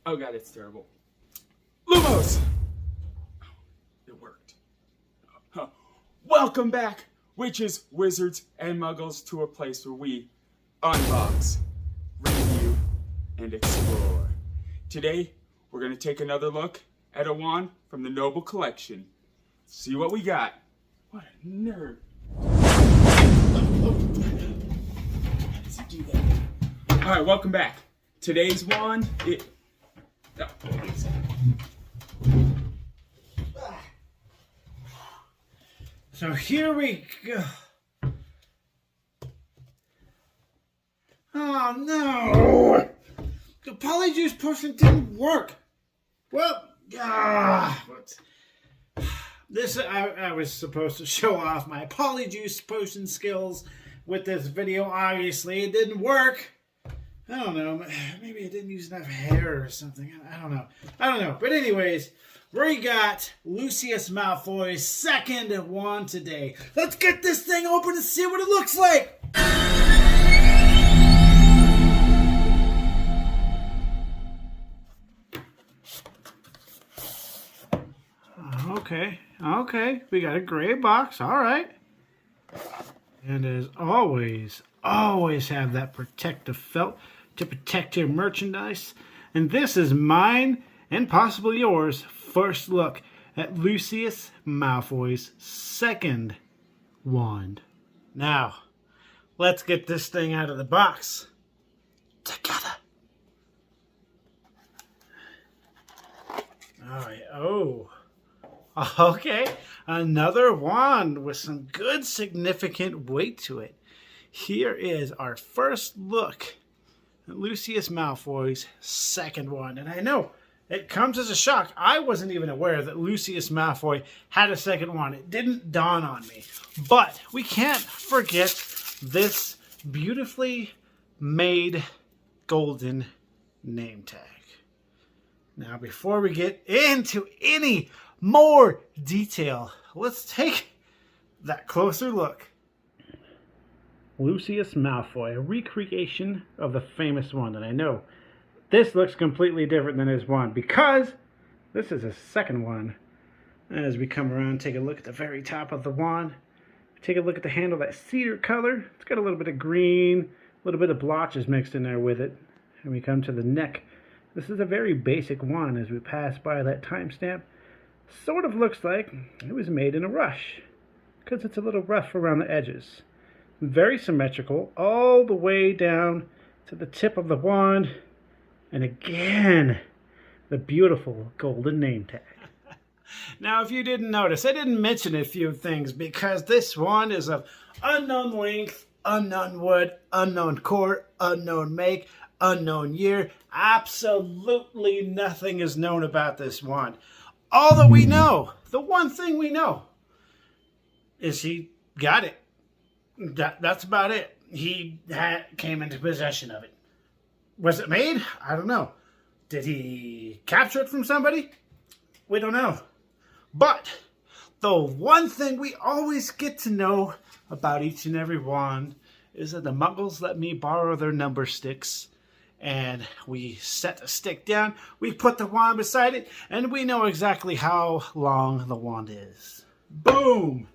Oh god, it's terrible. Lumos! It worked. Welcome back, witches, wizards, and muggles, to a place where we unbox, review, and explore. Today, we're going to take another look at a wand from the Noble Collection. See what we got. What a nerd. How does he do that? Alright, welcome back. Today's wand, So here we go. Oh no! The polyjuice potion didn't work. Well, this I was supposed to show off my polyjuice potion skills with this video. Obviously, it didn't work. I don't know. Maybe I didn't use enough hair or something. I don't know. But anyways, we got Lucius Malfoy's second wand today. Let's get this thing open and see what it looks like. Okay. We got a gray box. All right. And as always have that protective felt to protect your merchandise. And this is mine and possibly yours first look at Lucius Malfoy's second wand. Now, let's get this thing out of the box together. All right. Oh. Okay. Another wand with some good significant weight to it. Here is our first look at Lucius Malfoy's second wand. And I know it comes as a shock. I wasn't even aware that Lucius Malfoy had a second wand. It didn't dawn on me. But we can't forget this beautifully made golden name tag. Now, before we get into any more detail, let's take that closer look. Lucius Malfoy, a recreation of the famous wand. And I know this looks completely different than his wand because this is his second one. As we come around, take a look at the very top of the wand. Take a look at the handle, that cedar color. It's got a little bit of green, a little bit of blotches mixed in there with it. And we come to the neck. This is a very basic wand as we pass by that timestamp. Sort of looks like it was made in a rush because it's a little rough around the edges. Very symmetrical all the way down to the tip of the wand. And again, the beautiful golden name tag. Now, if you didn't notice, I didn't mention a few things because this wand is of unknown length, unknown wood, unknown core, unknown make, unknown year. Absolutely nothing is known about this wand. All that we know, the one thing we know, is he got it. That's about it. He came into possession of it. Was it made? I don't know. Did he capture it from somebody? We don't know. But the one thing we always get to know about each and every wand is that the Muggles let me borrow their number sticks. And we set a stick down, we put the wand beside it, and we know exactly how long the wand is. Boom!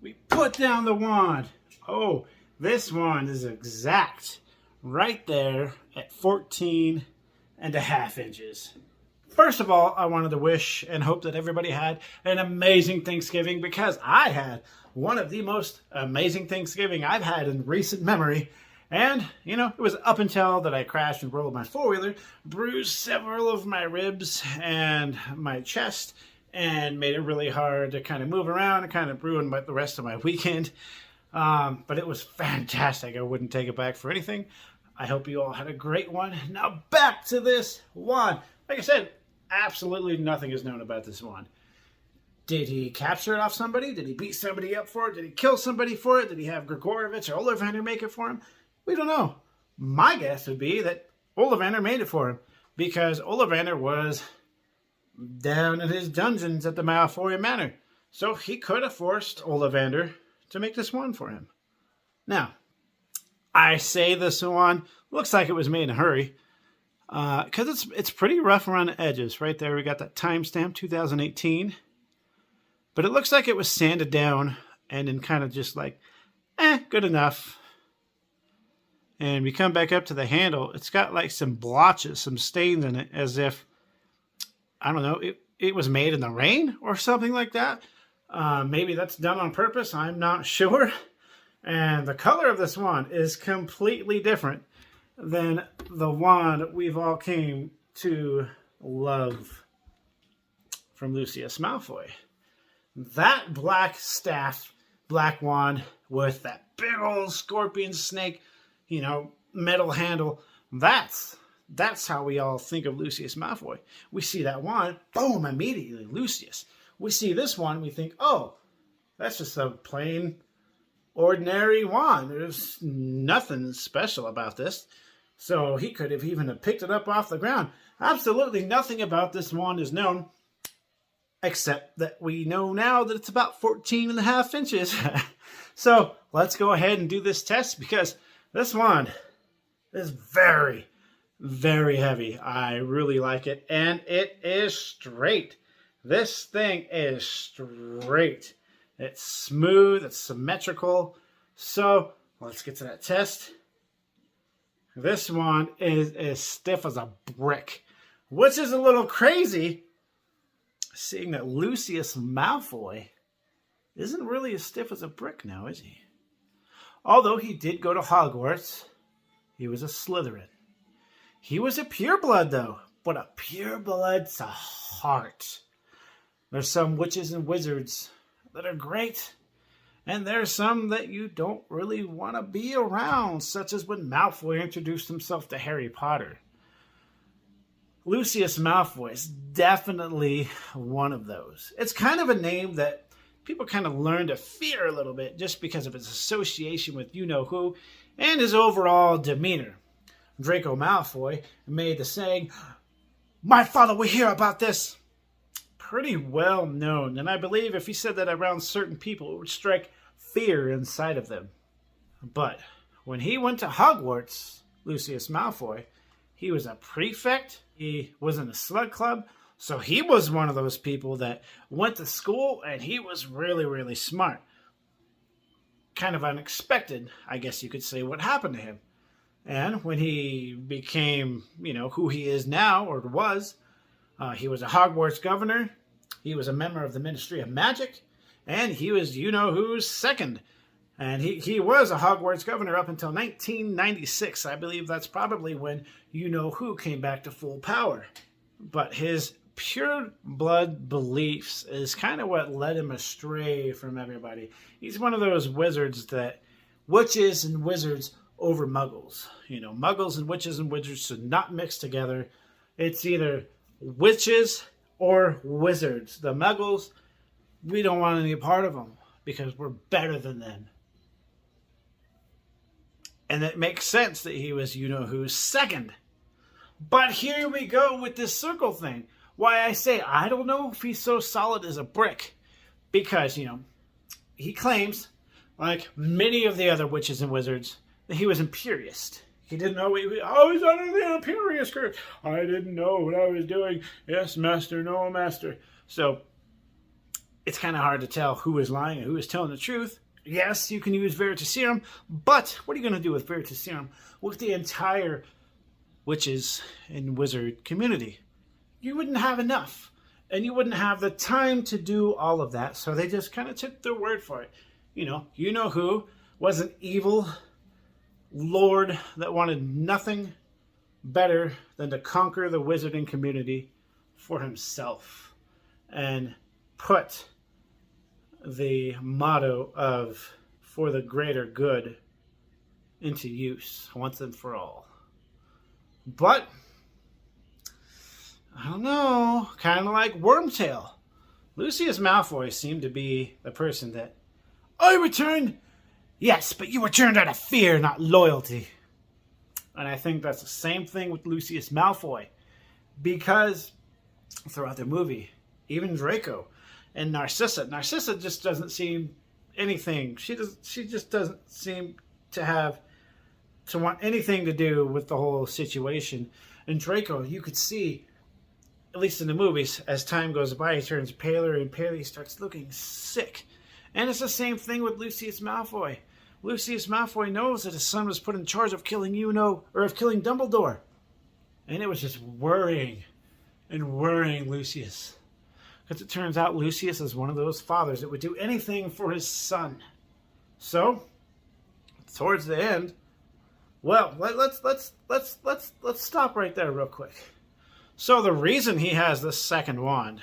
We put down the wand. Oh, this wand is exact. Right there at 14.5 inches. First of all, I wanted to wish and hope that everybody had an amazing Thanksgiving because I had one of the most amazing Thanksgiving I've had in recent memory. And, you know, it was up until that I crashed and rolled my four-wheeler, bruised several of my ribs and my chest, and made it really hard to kind of move around and kind of ruined the rest of my weekend. But it was fantastic. I wouldn't take it back for anything. I hope you all had a great one. Now back to this wand. Like I said, absolutely nothing is known about this wand. Did he capture it off somebody? Did he beat somebody up for it? Did he kill somebody for it? Did he have Grigorovich or Ollivander make it for him? We don't know. My guess would be that Ollivander made it for him because Ollivander was down in his dungeons at the Malfoy Manor. So he could have forced Ollivander to make this wand for him. Now, I say this wand looks like it was made in a hurry. because it's pretty rough around the edges. Right there, we got that timestamp, 2018. But it looks like it was sanded down and then kind of just like, good enough. And we come back up to the handle. It's got like some blotches, some stains in it, as if, I don't know, it was made in the rain or something like that. Maybe that's done on purpose. I'm not sure. And the color of this wand is completely different than the wand we've all came to love from Lucius Malfoy. That black staff, black wand with that big old scorpion snake, metal handle. That's how we all think of Lucius Malfoy. We see that wand, boom, immediately, Lucius. We see this one, we think, oh, that's just a plain, ordinary wand. There's nothing special about this. So he could have even picked it up off the ground. Absolutely nothing about this wand is known, except that we know now that it's about 14.5 inches. So let's go ahead and do this test, because this wand is very, very heavy. I really like it, and it is straight. This thing is straight. It's smooth, it's symmetrical. So let's get to that test. This wand is as stiff as a brick, which is a little crazy, seeing that Lucius Malfoy isn't really as stiff as a brick now, is he? Although he did go to Hogwarts, he was a Slytherin. He was a pureblood, though, but a pureblood's a heart. There's some witches and wizards that are great, and there's some that you don't really want to be around, such as when Malfoy introduced himself to Harry Potter. Lucius Malfoy is definitely one of those. It's kind of a name that people kind of learn to fear a little bit just because of his association with you-know-who and his overall demeanor. Draco Malfoy made the saying, "My father will hear about this," pretty well known, and I believe if he said that around certain people, it would strike fear inside of them. But when he went to Hogwarts, Lucius Malfoy, he was a prefect, he was in the slug club, so he was one of those people that went to school, and he was really, really smart. Kind of unexpected, I guess you could say, what happened to him. And when he became, who he is now, or was, he was a Hogwarts governor, he was a member of the Ministry of Magic, and he was you-know-who's second. And he was a Hogwarts governor up until 1996. I believe that's probably when you-know-who came back to full power. But his pure blood beliefs is kind of what led him astray from everybody. He's one of those wizards that witches and wizards over muggles. Muggles and wizards should not mix together. It's either witches or wizards. The muggles, we don't want any part of them because we're better than them. And it makes sense that he was you-know-who's second. But here we go with this circle thing. Why I say I don't know if he's so solid as a brick. Because, he claims, like many of the other witches and wizards, that he was imperious. He didn't know I was under the imperious curse. I didn't know what I was doing. Yes, master, no, master. So, it's kind of hard to tell who is lying and who is telling the truth. Yes, you can use Veritaserum, but what are you going to do with Veritaserum with the entire witches and wizard community? You wouldn't have enough, and you wouldn't have the time to do all of that, so they just kind of took their word for it. You-know-who was an evil lord that wanted nothing better than to conquer the wizarding community for himself and put the motto of "for the greater good" into use once and for all. But I don't know, kind of like Wormtail, Lucius Malfoy seemed to be the person that, "I returned." Yes, but you returned out of fear, not loyalty. And I think that's the same thing with Lucius Malfoy. Because throughout the movie, even Draco and Narcissa just doesn't seem anything. She just doesn't seem to have to want anything to do with the whole situation. And Draco, you could see, at least in the movies, as time goes by, he turns paler and paler. He starts looking sick. And it's the same thing with Lucius Malfoy. Lucius Malfoy knows that his son was put in charge of killing of killing Dumbledore. And it was just worrying and worrying Lucius. Because it turns out Lucius is one of those fathers that would do anything for his son. So, towards the end, well, let's stop right there real quick. So the reason he has this second wand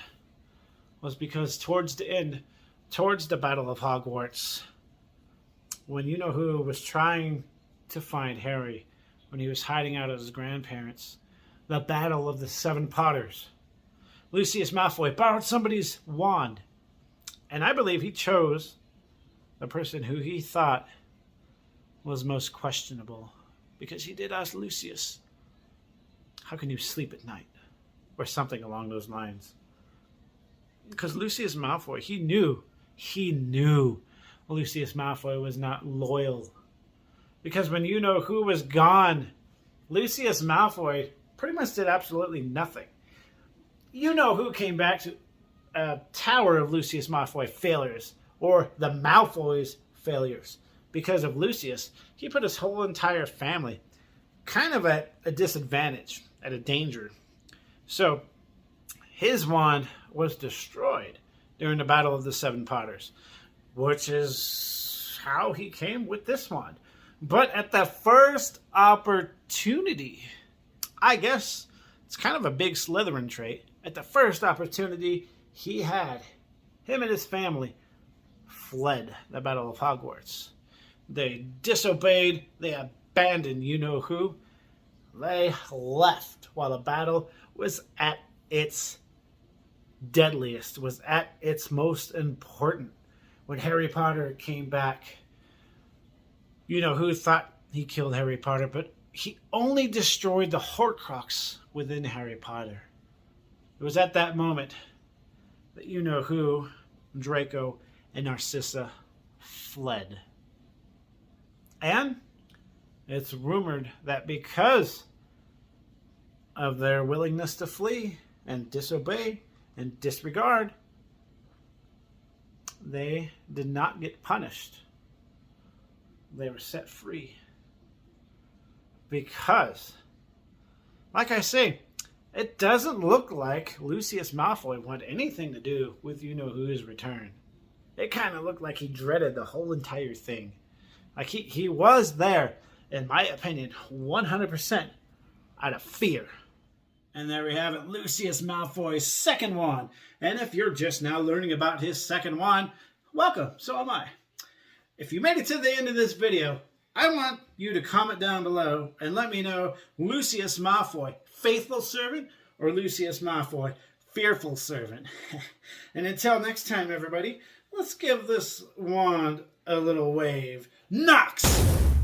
was because towards the end, towards the Battle of Hogwarts, when you-know-who was trying to find Harry, when he was hiding out at his grandparents, the Battle of the Seven Potters, Lucius Malfoy borrowed somebody's wand. And I believe he chose the person who he thought was most questionable. Because he did ask Lucius, how can you sleep at night? Or something along those lines. Because Lucius Malfoy, he knew Lucius Malfoy was not loyal. Because when you-know-who was gone, Lucius Malfoy pretty much did absolutely nothing. You-know-who came back to a Tower of Lucius Malfoy failures, or the Malfoy's failures. Because of Lucius, he put his whole entire family kind of at a disadvantage, at a danger. So, his wand was destroyed during the Battle of the Seven Potters, which is how he came with this wand. But at the first opportunity, I guess it's kind of a big Slytherin trait. At the first opportunity he had, him and his family fled the Battle of Hogwarts. They disobeyed, they abandoned you-know-who. They left while the battle was at its deadliest, was at its most important. When Harry Potter came back, you-know-who thought he killed Harry Potter, but he only destroyed the Horcrux within Harry Potter. It was at that moment that you-know-who, Draco, and Narcissa fled. And it's rumored that because of their willingness to flee and disobey and disregard, they did not get punished. They were set free. Because, like I say, it doesn't look like Lucius Malfoy wanted anything to do with you-know-who's return. It kind of looked like he dreaded the whole entire thing. Like he was there, in my opinion, 100% out of fear. And there we have it, Lucius Malfoy's second wand. And if you're just now learning about his second wand, welcome, so am I. If you made it to the end of this video, I want you to comment down below and let me know, Lucius Malfoy, faithful servant, or Lucius Malfoy, fearful servant. And until next time, everybody, let's give this wand a little wave. Nox!